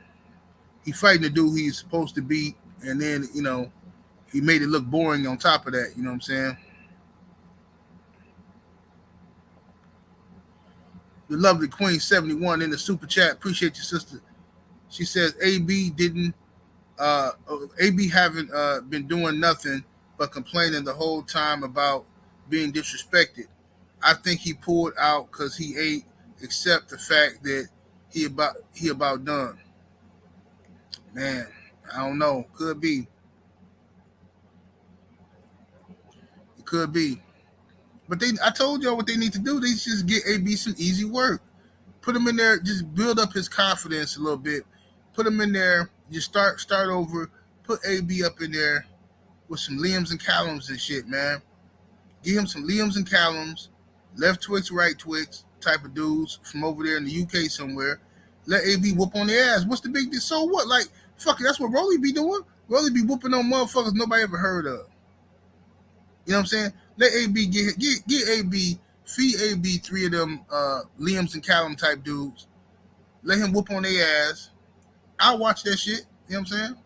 he fighting the dude he's supposed to beat, and then, you know, he made it look boring on top of that. You know what I'm saying? The lovely Queen 71 in the super chat. Appreciate you, sister. She says AB haven't been doing nothing but complaining the whole time about being disrespected. I think he pulled out because he ain't accept the fact that he about done. Man, I don't know. Could be. It could be. But I told y'all what they need to do. They just get AB some easy work. Put him in there. Just build up his confidence a little bit. Put him in there. Just start over. Put AB up in there with some Liams and Callums and shit, man. Give him some Liams and Callums, left Twix, right Twix, type of dudes from over there in the UK somewhere. Let AB whoop on their ass. What's the big deal? So what? Like, fuck it, that's what Rolly be doing. Rolly be whooping on motherfuckers nobody ever heard of. You know what I'm saying? Let AB get AB, feed AB three of them Liams and Callum type dudes. Let him whoop on their ass. I'll watch that shit. You know what I'm saying?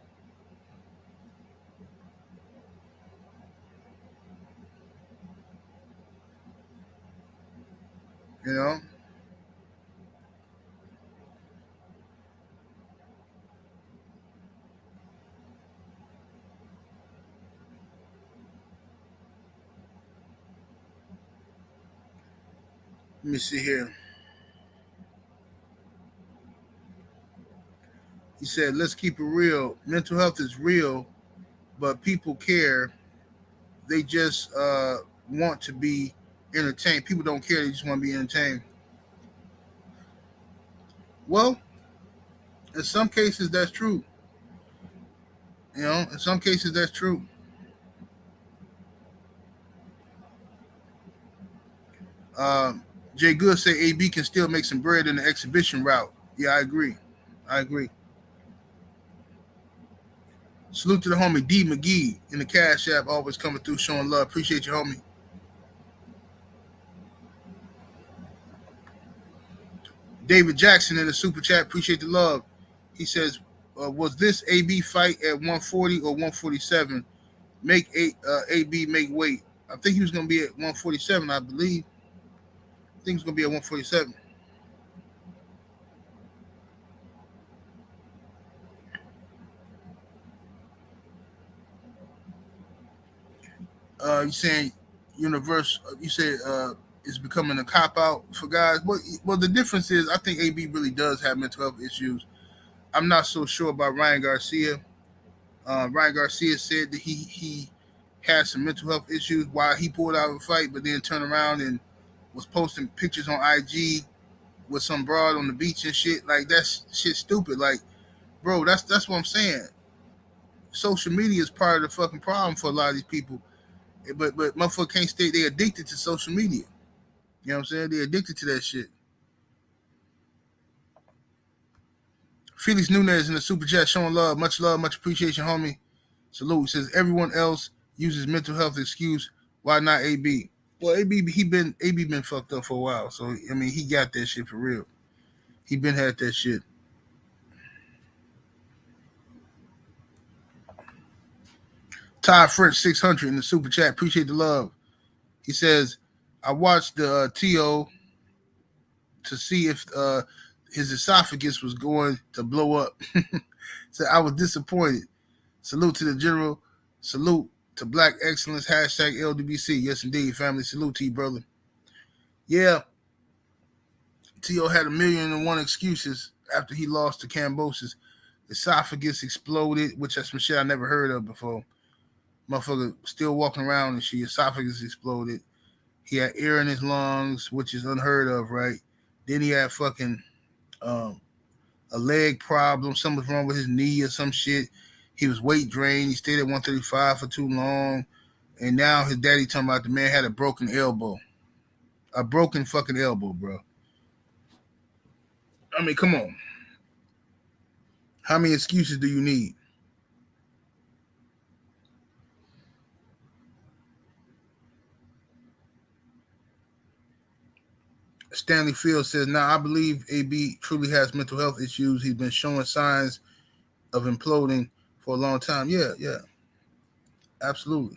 You know? Let me see here. He said, let's keep it real. Mental health is real, but people care. They just want to be entertained. People don't care. They just want to be entertained. Well, in some cases, that's true. You know, in some cases, that's true. Um, Jay Good say AB can still make some bread in the exhibition route. Yeah, I agree. I agree. Salute to the homie D McGee in the Cash App, always coming through, showing love. Appreciate you, homie. David Jackson in the super chat. Appreciate the love. He says, "Was this AB fight at 140 or 147? Make AB make weight. I think he was going to be at 147. I believe. I think he was going to be at 147. You saying universe? You said it's becoming a cop out for guys. Well, the difference is I think AB really does have mental health issues. I'm not so sure about Ryan Garcia. Ryan Garcia said that he had some mental health issues while he pulled out of the fight, but then turned around and was posting pictures on IG with some broad on the beach and shit. Like that's shit stupid. Like, bro, that's what I'm saying. Social media is part of the fucking problem for a lot of these people. But motherfucker can't stay. They addicted to social media. You know what I'm saying? They addicted to that shit. Felix Nunez in the super chat showing love, much appreciation, homie. Salute. He says everyone else uses mental health excuse. Why not AB? Well, AB been fucked up for a while. So I mean, he got that shit for real. He been had that shit. Todd French 600 in the super chat. Appreciate the love. He says, I watched the TO to see if his esophagus was going to blow up. So I was disappointed. Salute to the general. Salute to Black Excellence. Hashtag LDBC. Yes, indeed, family. Salute to you, brother. Yeah, T.O. had 1,000,001 excuses after he lost to Cambosis. Esophagus exploded, which that's some shit I never heard of before. Motherfucker still walking around and shit. Esophagus exploded. He had air in his lungs, which is unheard of, right? Then he had fucking a leg problem. Something was wrong with his knee or some shit. He was weight drained. He stayed at 135 for too long. And now his daddy talking about the man had a broken elbow. A broken fucking elbow, bro. I mean, come on. How many excuses do you need? Stanley Field says, now I believe AB truly has mental health issues. He's been showing signs of imploding for a long time. Yeah, absolutely.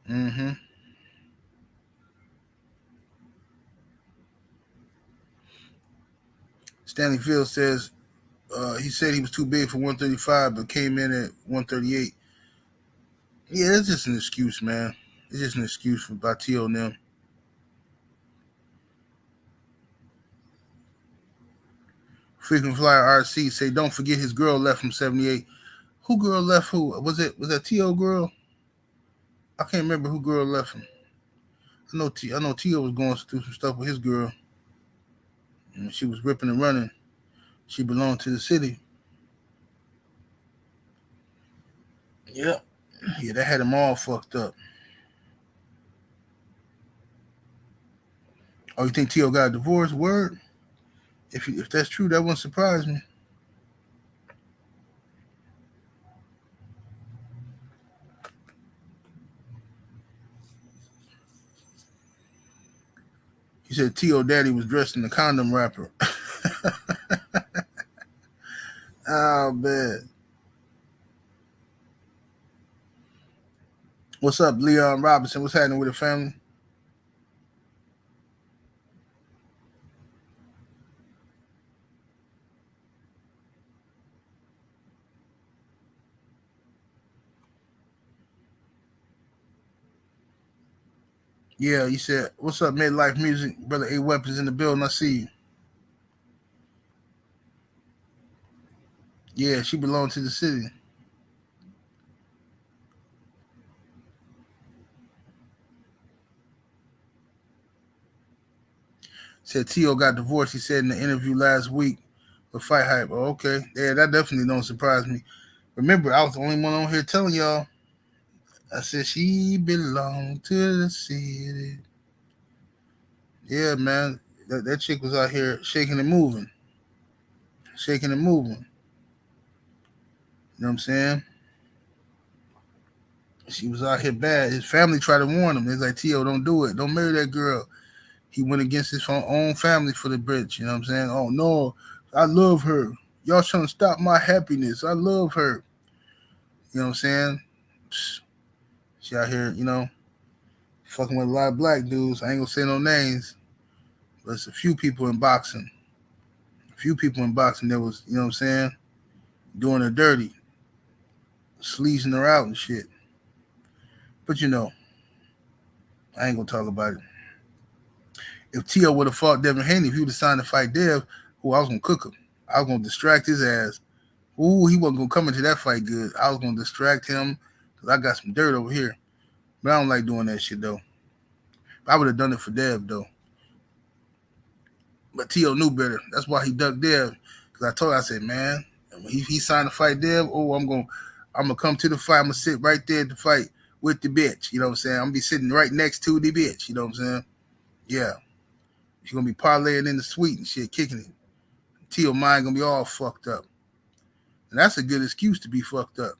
Mm-hmm. Stanley Field says he said he was too big for 135, but came in at 138. Yeah, it's just an excuse, man. It's just an excuse for Batio and them. Frequent Flyer RC say, don't forget his girl left from 78. Who girl left who? Was that T.O. girl? I can't remember who girl left him. I know T.O. was going through some stuff with his girl. And she was ripping and running. She belonged to the city. Yeah. Yeah, that had him all fucked up. Oh, you think Tio got a divorce? Word? If that's true, that wouldn't surprise me. He said Tio daddy was dressed in a condom wrapper. Oh, man. What's up, Leon Robinson? What's happening with the family? Yeah, he said, what's up, Midlife Music? Brother A Weapons in the building. I see you. Yeah, she belonged to the city. Said Tio got divorced, he said in the interview last week with Fight Hype. Oh, okay. Yeah, that definitely don't surprise me. Remember, I was the only one on here telling y'all. I said she belonged to the city. Yeah, man. That chick was out here shaking and moving. Shaking and moving. You know what I'm saying? She was out here bad. His family tried to warn him. They're like, Tio, don't do it. Don't marry that girl. He went against his own family for the bitch. You know what I'm saying? Oh, no, I love her. Y'all trying to stop my happiness. I love her. You know what I'm saying? She out here, fucking with a lot of black dudes. I ain't gonna say no names, but it's a few people in boxing. A few people in boxing that was, you know what I'm saying, doing her dirty, sleazing her out and shit. But I ain't gonna talk about it. If Tio would have fought Devin Haney, if he would have signed to fight Dev, I was gonna cook him. I was gonna distract his ass. He wasn't gonna come into that fight good. I was gonna distract him because I got some dirt over here. But I don't like doing that shit though. I would have done it for Dev though. But Tio knew better. That's why he ducked Dev. Because I said, man, when he signed to fight Dev, I'm gonna come to the fight. I'm gonna sit right there to fight with the bitch. You know what I'm saying? I'm gonna be sitting right next to the bitch. You know what I'm saying? Yeah. She's gonna be parlaying in the suite and shit, kicking it. Tio mind gonna be all fucked up. And that's a good excuse to be fucked up.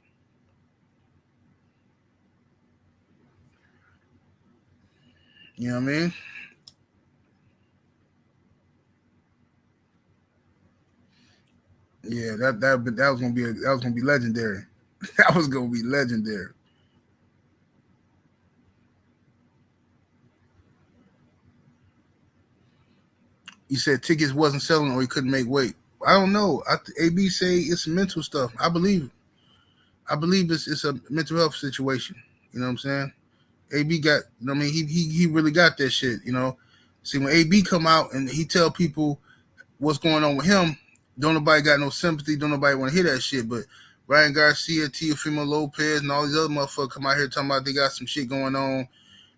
You know what I mean? Yeah, that was gonna be legendary. That was gonna be legendary. You said tickets wasn't selling or he couldn't make weight. I don't know. AB say it's mental stuff. I believe it's a mental health situation. You know what I'm saying? AB got. He really got that shit. See, when AB come out and he tell people what's going on with him, don't nobody got no sympathy. Don't nobody want to hear that shit. But Ryan Garcia, Teofimo Lopez, and all these other motherfuckers come out here talking about they got some shit going on,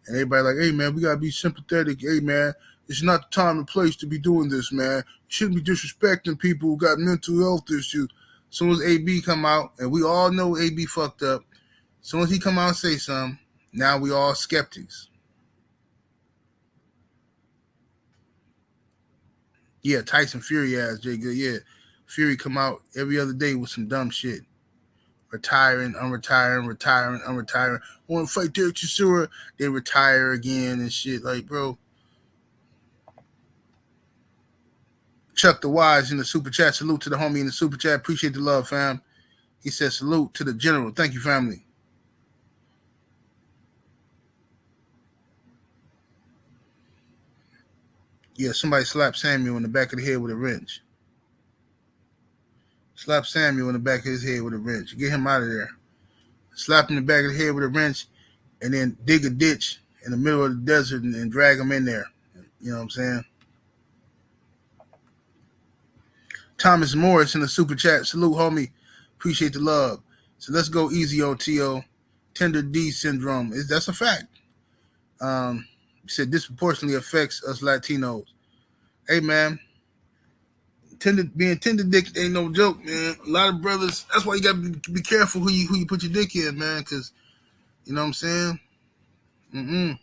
and everybody like, hey man, we gotta be sympathetic. Hey man, it's not the time and place to be doing this, man. You shouldn't be disrespecting people who got mental health issues. As soon as AB come out, and we all know AB fucked up. As soon as he come out and say something, now we all skeptics. Yeah, Tyson Fury ass, Jay Good. Yeah, Fury come out every other day with some dumb shit. Retiring, unretiring, retiring, unretiring. Want to fight Derek Chisora, they retire again and shit. Like, bro. Chuck the Wise in the super chat. Salute to the homie in the super chat. Appreciate the love, fam. He said salute to the general. Thank you, family. Yeah, somebody slapped Samuel in the back of the head with a wrench. Slap Samuel in the back of his head with a wrench. Get him out of there. Slap him in the back of the head with a wrench and then dig a ditch in the middle of the desert and drag him in there. You know what I'm saying? Thomas Morris in the super chat. Salute, homie. Appreciate the love. So let's go easy on T.O. Tender D syndrome. That's a fact. He said disproportionately affects us Latinos. Hey, man. Being tender dick ain't no joke, man. A lot of brothers. That's why you got to be careful who you put your dick in, man. Because, you know what I'm saying?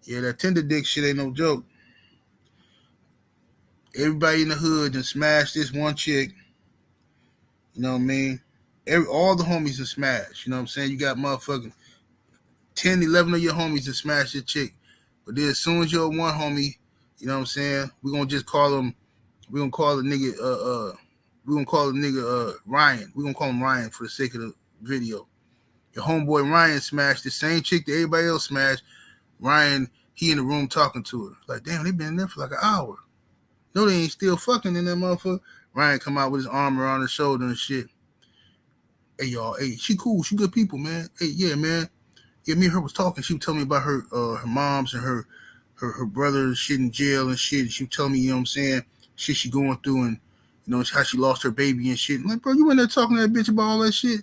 Yeah, that Tinder dick shit ain't no joke. Everybody in the hood done smashed this one chick. You know what I mean? All the homies done smashed. You know what I'm saying? You got motherfucking 10, 11 of your homies done smashed this chick. But then as soon as you're one homie, you know what I'm saying? We're gonna just call him. We're gonna call the nigga. We're gonna call the nigga Ryan. We're gonna call him Ryan for the sake of the video. Your homeboy Ryan smashed the same chick that everybody else smashed. Ryan, he in the room talking to her. Like, damn, they been in there for like an hour. No, they ain't still fucking in that motherfucker. Ryan come out with his arm around his shoulder and shit. Hey, y'all. Hey, she cool. She good people, man. Hey, yeah, man. Yeah, me and her was talking. She was telling me about her moms and her brother shit in jail and shit. She was telling me, you know what I'm saying, shit she going through and, you know, how she lost her baby and shit. I'm like, bro, you in there talking to that bitch about all that shit?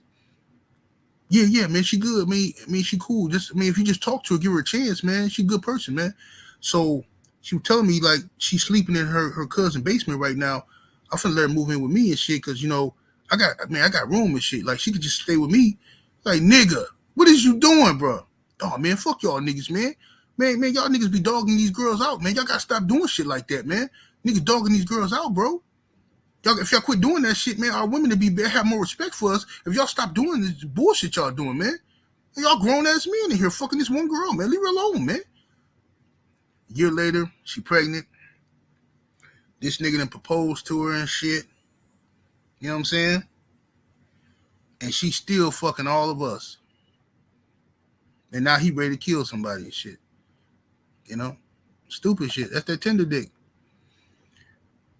Yeah, man, she good. I mean, she cool. If you just talk to her, give her a chance, man. She a good person, man. So she was telling me, like, she's sleeping in her cousin's basement right now. I'm finna let her move in with me and shit, because, you know, I got room and shit. Like, she could just stay with me. Like, nigga, what is you doing, bro? Oh, man, fuck y'all niggas, man. Man, y'all niggas be dogging these girls out, man. Y'all gotta stop doing shit like that, man. Niggas dogging these girls out, bro. If y'all quit doing that shit, man, our women to have more respect for us. If y'all stop doing this bullshit y'all doing, man. Y'all grown ass men in here fucking this one girl, man. Leave her alone, man. A year later, she pregnant. This nigga done proposed to her and shit. You know what I'm saying? And she still fucking all of us. And now he ready to kill somebody and shit. You know? Stupid shit. That's that Tinder dick.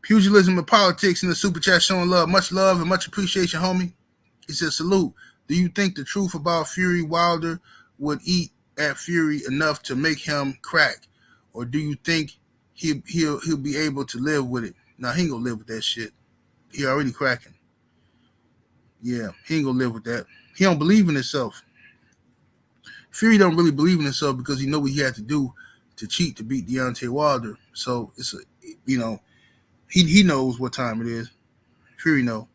Pugilism and politics in the super chat showing love. Much love and much appreciation, homie. He says, salute. Do you think the truth about Fury Wilder would eat at Fury enough to make him crack? Or do you think he'll be able to live with it? Nah, he ain't gonna live with that shit. He already cracking. Yeah, he ain't gonna live with that. He don't believe in himself. Fury don't really believe in himself because he know what he had to do to cheat to beat Deontay Wilder. So it's he knows what time it is. Fury know.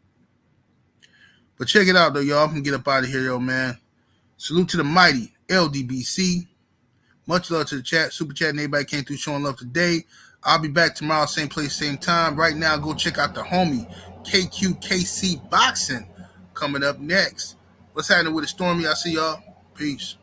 But check it out though, y'all. I'm gonna get up out of here, yo, man. Salute to the mighty LDBC. Much love to the chat, super chat, and everybody came through showing love today. I'll be back tomorrow, same place, same time. Right now, go check out the homie KQKC Boxing coming up next. What's happening with the Stormy? I see y'all. Peace.